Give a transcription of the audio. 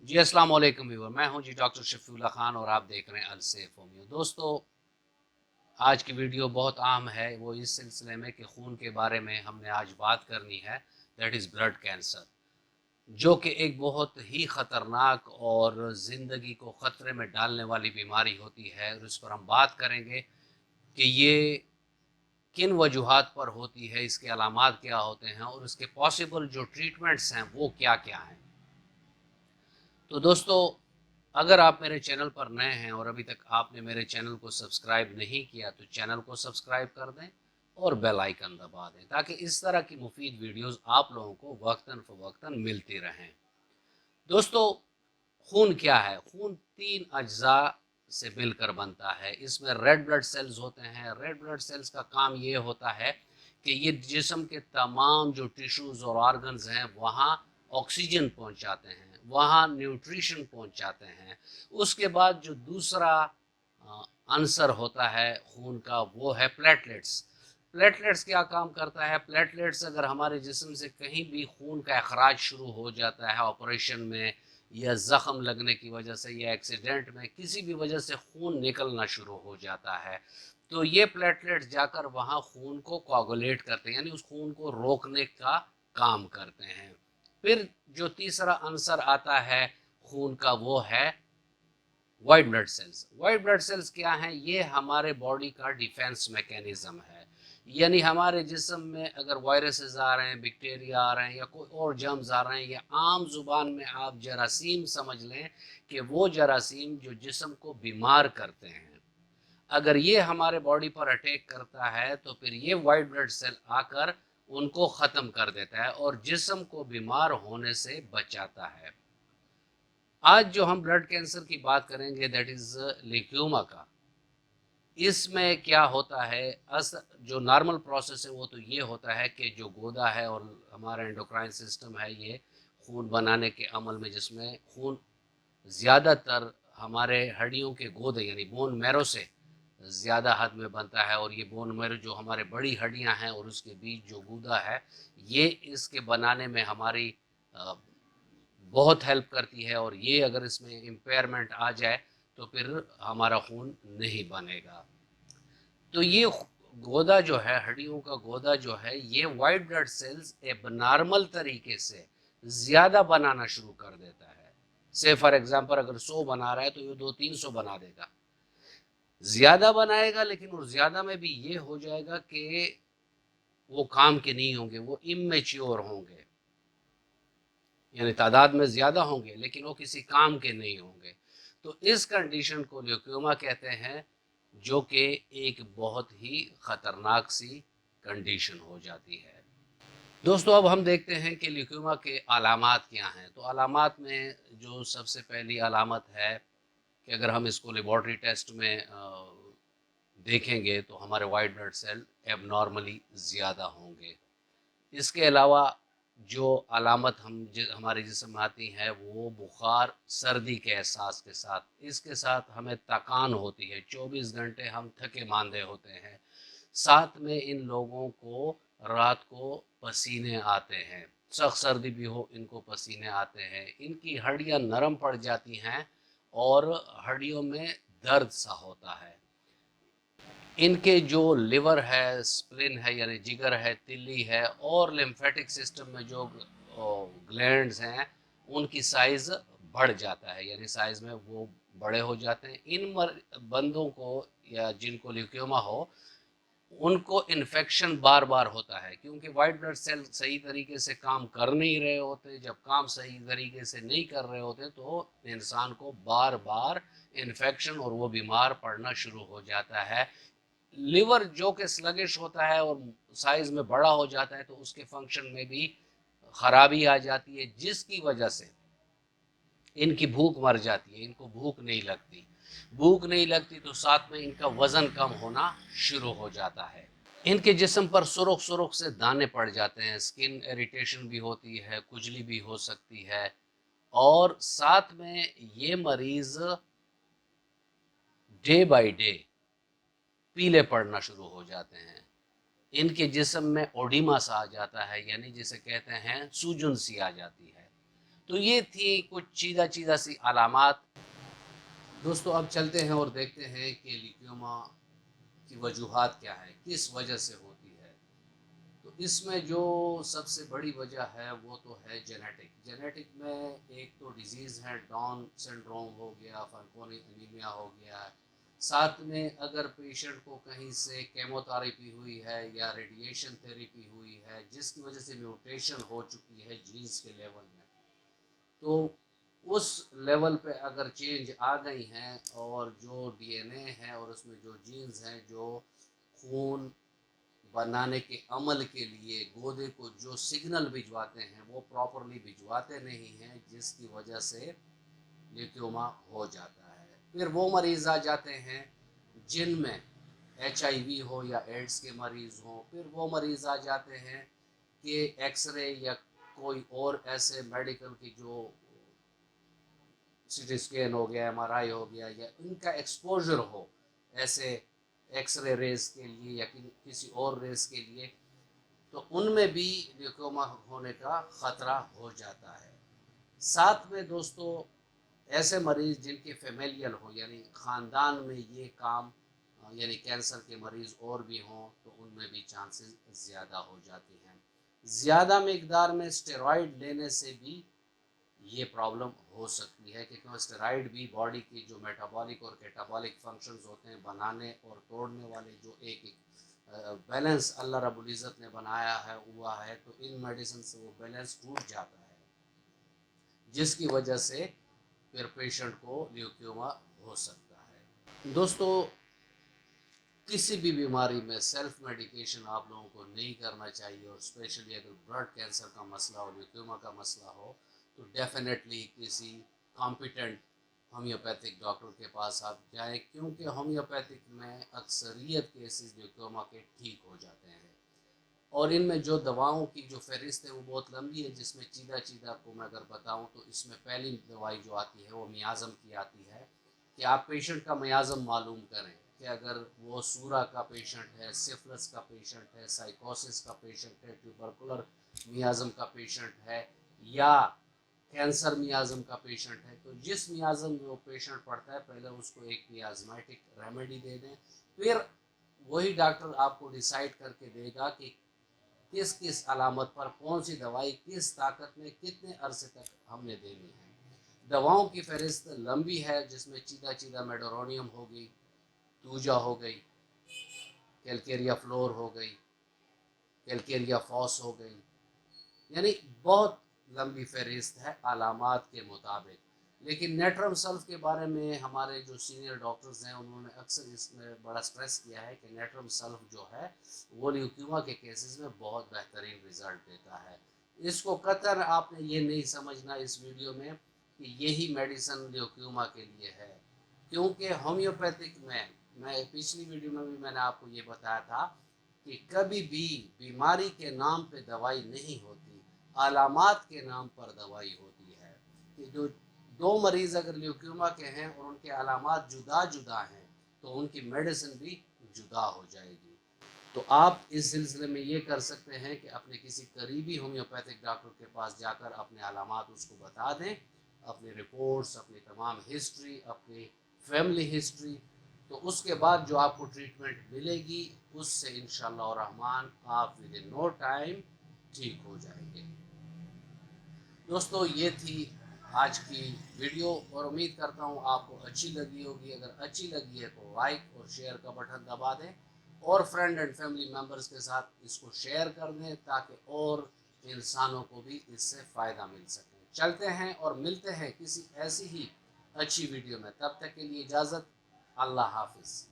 जी अस्सलाम वालेकुम व्यूअर, मैं हूं जी डॉक्टर शफीउल्लाह खान और आप देख रहे हैं अलसेफ होमियो। दोस्तों, आज की वीडियो बहुत अहम है। वो इस सिलसिले में कि खून के बारे में हमने आज बात करनी है, दैट इज़ ब्लड कैंसर, जो कि एक बहुत ही ख़तरनाक और ज़िंदगी को ख़तरे में डालने वाली बीमारी होती है। और इस पर हम बात करेंगे कि ये किन वजूहात पर होती है, इसके अलामात क्या होते हैं और इसके पॉसिबल जो ट्रीटमेंट्स हैं वो क्या क्या हैं। तो दोस्तों, अगर आप मेरे चैनल पर नए हैं और अभी तक आपने मेरे चैनल को सब्सक्राइब नहीं किया तो चैनल को सब्सक्राइब कर दें और बेल आइकन दबा दें, ताकि इस तरह की मुफीद वीडियोस आप लोगों को वक्तन फ़वक्तन मिलती रहें। दोस्तों, खून क्या है? खून तीन अज्जा से मिलकर बनता है। इसमें रेड ब्लड सेल्स होते हैं। रेड ब्लड सेल्स का काम ये होता है कि ये जिस्म के तमाम जो टिश्यूज़ और ऑर्गन्स हैं वहाँ ऑक्सीजन पहुँचाते हैं, वहाँ न्यूट्रिशन पहुँचाते हैं। उसके बाद जो दूसरा आंसर होता है खून का, वो है प्लेटलेट्स। प्लेटलेट्स क्या काम करता है? प्लेटलेट्स अगर हमारे जिस्म से कहीं भी खून का अखराज शुरू हो जाता है ऑपरेशन में, या ज़ख़म लगने की वजह से, या एक्सीडेंट में किसी भी वजह से खून निकलना शुरू हो जाता है, तो ये प्लेटलेट्स जाकर वहाँ खून को कोआगुलेट करते हैं, यानी उस खून को रोकने का काम करते हैं। फिर जो तीसरा आंसर आता है खून का, वो है white blood cells. White blood cells क्या हैं? ये हमारे बॉडी का डिफेंस मैकेनिज्म है। यानी हमारे जिस्म में अगर वायरसेस आ रहे हैं, बैक्टीरिया आ रहे हैं, या कोई और जर्म्स आ रहे हैं, या आम जुबान में आप जरासीम समझ लें कि वो जरासीम जो जिस्म को बीमार करते हैं, अगर ये हमारे बॉडी पर अटैक करता है तो फिर ये वाइट ब्लड सेल आकर उनको ख़त्म कर देता है और जिस्म को बीमार होने से बचाता है। आज जो हम ब्लड कैंसर की बात करेंगे, दैट इज़ ल्यूकेमिया का। इसमें क्या होता है, जो नॉर्मल प्रोसेस है वो तो ये होता है कि जो गोदा है और हमारा एंडोक्राइन सिस्टम है, ये खून बनाने के अमल में, जिसमें खून ज़्यादातर हमारे हड्डियों के गोदे यानी बोन मैरो से ज़्यादा हद में बनता है। और ये बोन मैरो जो हमारे बड़ी हड्डियां हैं और उसके बीच जो गूदा है, ये इसके बनाने में हमारी बहुत हेल्प करती है। और ये अगर इसमें इम्पेयरमेंट आ जाए तो फिर हमारा खून नहीं बनेगा। तो ये गोदा जो है, हड्डियों का गोदा जो है, ये वाइट ब्लड सेल्स एबनॉर्मल तरीके से ज़्यादा बनाना शुरू कर देता है। से फॉर एग्जांपल अगर 100 बना रहा है तो ये 200-300 बना देगा, ज़्यादा बनाएगा। लेकिन उस ज़्यादा में भी ये हो जाएगा कि वो काम के नहीं होंगे, वो इमेच्योर होंगे, यानी तादाद में ज़्यादा होंगे लेकिन वो किसी काम के नहीं होंगे। तो इस कंडीशन को ल्यूकेमिया कहते हैं, जो कि एक बहुत ही ख़तरनाक सी कंडीशन हो जाती है। दोस्तों, अब हम देखते हैं कि ल्यूकेमिया के अलामात क्या हैं। तो अलामात में जो सबसे पहली अलामत है कि अगर हम इसको लेबॉर्ट्री टेस्ट में देखेंगे तो हमारे वाइट ब्लड सेल एबनॉर्मली ज़्यादा होंगे। इसके अलावा जो अलामत हमारे जिस्म में आती है, वो बुखार, सर्दी के एहसास के साथ, इसके साथ हमें थकान होती है, 24 घंटे हम थके मांदे होते हैं। साथ में इन लोगों को रात को पसीने आते हैं, सख्त सर्दी भी हो इनको पसीने आते हैं, इनकी हड्डियां नरम पड़ जाती हैं और हड्डियों में दर्द सा होता है। इनके जो लिवर है, स्प्लिन है यानी जिगर है, तिल्ली है, और लिम्फेटिक सिस्टम में जो ग्लैंड्स हैं, उनकी साइज़ बढ़ जाता है, यानी साइज़ में वो बड़े हो जाते हैं। इन बंदों को या जिनको ल्यूकेमिया हो, उनको इन्फेक्शन बार बार होता है, क्योंकि वाइट ब्लड सेल सही तरीके से काम कर नहीं रहे होते। जब काम सही तरीके से नहीं कर रहे होते तो इंसान को बार बार इन्फेक्शन और वो बीमार पड़ना शुरू हो जाता है। लिवर जो कि स्लगिश होता है और साइज में बड़ा हो जाता है, तो उसके फंक्शन में भी खराबी आ जाती है, जिसकी वजह से इनकी भूख मर जाती है, इनको भूख नहीं लगती। भूख नहीं लगती तो साथ में इनका वज़न कम होना शुरू हो जाता है। इनके जिस्म पर सुर्ख सुर्ख से दाने पड़ जाते हैं, स्किन इरिटेशन भी होती है, खुजली भी हो सकती है, और साथ में ये मरीज़ डे बाय डे पीले पड़ना शुरू हो जाते हैं। इनके जिस्म में ओडिमा सा आ जाता है, यानी जिसे कहते हैं सूजन सी आ जाती है। تو یہ تھی کچھ چیدہ سی علامات۔ دوستو اب چلتے ہیں اور دیکھتے ہیں کہ لیوکیوما کی وجوہات کیا ہے، کس وجہ سے ہوتی ہے۔ تو اس میں جو سب سے بڑی وجہ ہے وہ تو ہے جینیٹک میں ایک تو ڈیزیز ہے، ڈاؤن سنڈروم ہو گیا، فانکونی انیمیا ہو گیا، ساتھ میں اگر پیشنٹ کو کہیں سے کیمو تھراپی ہوئی ہے یا ریڈیشن تھراپی ہوئی ہے جس کی وجہ سے میوٹیشن ہو چکی ہے جینز کے لیول میں، تو اس لیول پہ اگر چینج آ گئی ہیں اور جو ڈی این اے ہے اور اس میں جو جینز ہیں جو خون بنانے کے عمل کے لیے گودے کو جو سگنل بھجواتے ہیں وہ پراپرلی بھجواتے نہیں ہیں، جس کی وجہ سے لیوکیوما ہو جاتا ہے۔ پھر وہ مریض آ جاتے ہیں جن میں ایچ آئی وی ہو یا ایڈز کے مریض ہوں، پھر وہ مریض آ جاتے ہیں کہ ایکس رے یا کوئی اور ایسے میڈیکل کی جو سی ٹی اسکین ہو گیا، ایم آر آئی ہو گیا، یا ان کا ایکسپوجر ہو ایسے ایکس رے ریز کے لیے یا کسی اور ریز کے لیے، تو ان میں بھی لیوکوما ہونے کا خطرہ ہو جاتا ہے۔ ساتھ میں دوستو ایسے مریض جن کے فیمیلیل ہو، یعنی خاندان میں یہ کام، یعنی کینسر کے مریض اور بھی ہوں، تو ان میں بھی چانسز زیادہ ہو جاتے ہیں۔ زیادہ مقدار میں اسٹیرائڈ لینے سے بھی یہ پرابلم ہو سکتی ہے، کیونکہ اسٹیرائڈ بھی باڈی کی جو میٹابولک اور کیٹابولک فنکشنز ہوتے ہیں بنانے اور توڑنے والے، جو ایک بیلنس اللہ رب العزت نے بنایا ہے ہوا ہے، تو ان میڈیسن سے وہ بیلنس ٹوٹ جاتا ہے، جس کی وجہ سے پھر پیشنٹ کو لیوکیوما ہو سکتا ہے۔ دوستو کسی بھی بیماری میں سیلف میڈیکیشن آپ لوگوں کو نہیں کرنا چاہیے، اور اسپیشلی اگر بلڈ کینسر کا مسئلہ ہو، لیوکیوما کا مسئلہ ہو، تو ڈیفینیٹلی کسی کمپیٹنٹ ہومیوپیتھک ڈاکٹر کے پاس آپ جائیں، کیونکہ ہومیوپیتھک میں اکثریت کیسز لیوکیوما کے ٹھیک ہو جاتے ہیں، اور ان میں جو دواؤں کی جو فہرست ہے وہ بہت لمبی ہے، جس میں چیدہ آپ کو میں اگر بتاؤں تو اس میں پہلی دوائی جو آتی ہے وہ میازم کی آتی ہے، کہ آپ پیشنٹ کا میازم معلوم کریں کہ اگر وہ سورا کا پیشنٹ ہے، سفلس کا پیشنٹ ہے، سائیکوسس کا پیشنٹ ہے، ٹیوبرکولر میازم کا پیشنٹ ہے، یا کینسر میازم کا پیشنٹ ہے، تو جس میازم میں وہ پیشنٹ پڑتا ہے پہلے اس کو ایک میازمیٹک ریمیڈی دے دیں، پھر وہی ڈاکٹر آپ کو ڈیسائیڈ کر کے دے گا کہ کس علامت پر کون سی دوائی کس طاقت میں کتنے عرصے تک ہم نے دینی ہے۔ دواؤں کی فہرست لمبی ہے، جس میں چیدہ میڈورونیم ہو گئی، توجا ہو گئی، کیلکیریا فلور ہو گئی، کیلکیریا فاس ہو گئی، یعنی بہت لمبی فہرست ہے علامات کے مطابق۔ لیکن نیٹرم سلف کے بارے میں ہمارے جو سینئر ڈاکٹرز ہیں انہوں نے اکثر اس میں بڑا سٹریس کیا ہے کہ نیٹرم سلف جو ہے وہ لیوکیوما کے کیسز میں بہت بہترین رزلٹ دیتا ہے۔ اس کو قطر آپ نے یہ نہیں سمجھنا اس ویڈیو میں کہ یہی میڈیسن لیوکیوما کے لیے ہے، کیونکہ ہومیوپیتھک میں پچھلی ویڈیو میں بھی میں نے آپ کو یہ بتایا تھا کہ کبھی بھی بیماری کے نام پہ دوائی نہیں ہوتی، علامات کے نام پر دوائی ہوتی ہے، کہ جو دو مریض اگر لیوکیوما کے ہیں اور ان کے علامات جدا ہیں تو ان کی میڈیسن بھی جدا ہو جائے گی۔ تو آپ اس سلسلے میں یہ کر سکتے ہیں کہ اپنے کسی قریبی ہومیوپیتھک ڈاکٹر کے پاس جا کر اپنے علامات اس کو بتا دیں، اپنی رپورٹس، اپنی تمام ہسٹری، اپنی فیملی ہسٹری، تو اس کے بعد جو آپ کو ٹریٹمنٹ ملے گی اس سے انشاءاللہ الرحمن آپ ود ان نو ٹائم ٹھیک ہو جائیں گے۔ دوستو یہ تھی آج کی ویڈیو، اور امید کرتا ہوں آپ کو اچھی لگی ہوگی۔ اگر اچھی لگی ہے تو لائک اور شیئر کا بٹن دبا دیں، اور فرینڈ اینڈ فیملی ممبرز کے ساتھ اس کو شیئر کر دیں تاکہ اور انسانوں کو بھی اس سے فائدہ مل سکے۔ چلتے ہیں اور ملتے ہیں کسی ایسی ہی اچھی ویڈیو میں، تب تک کے لیے اجازت، اللہ حافظ۔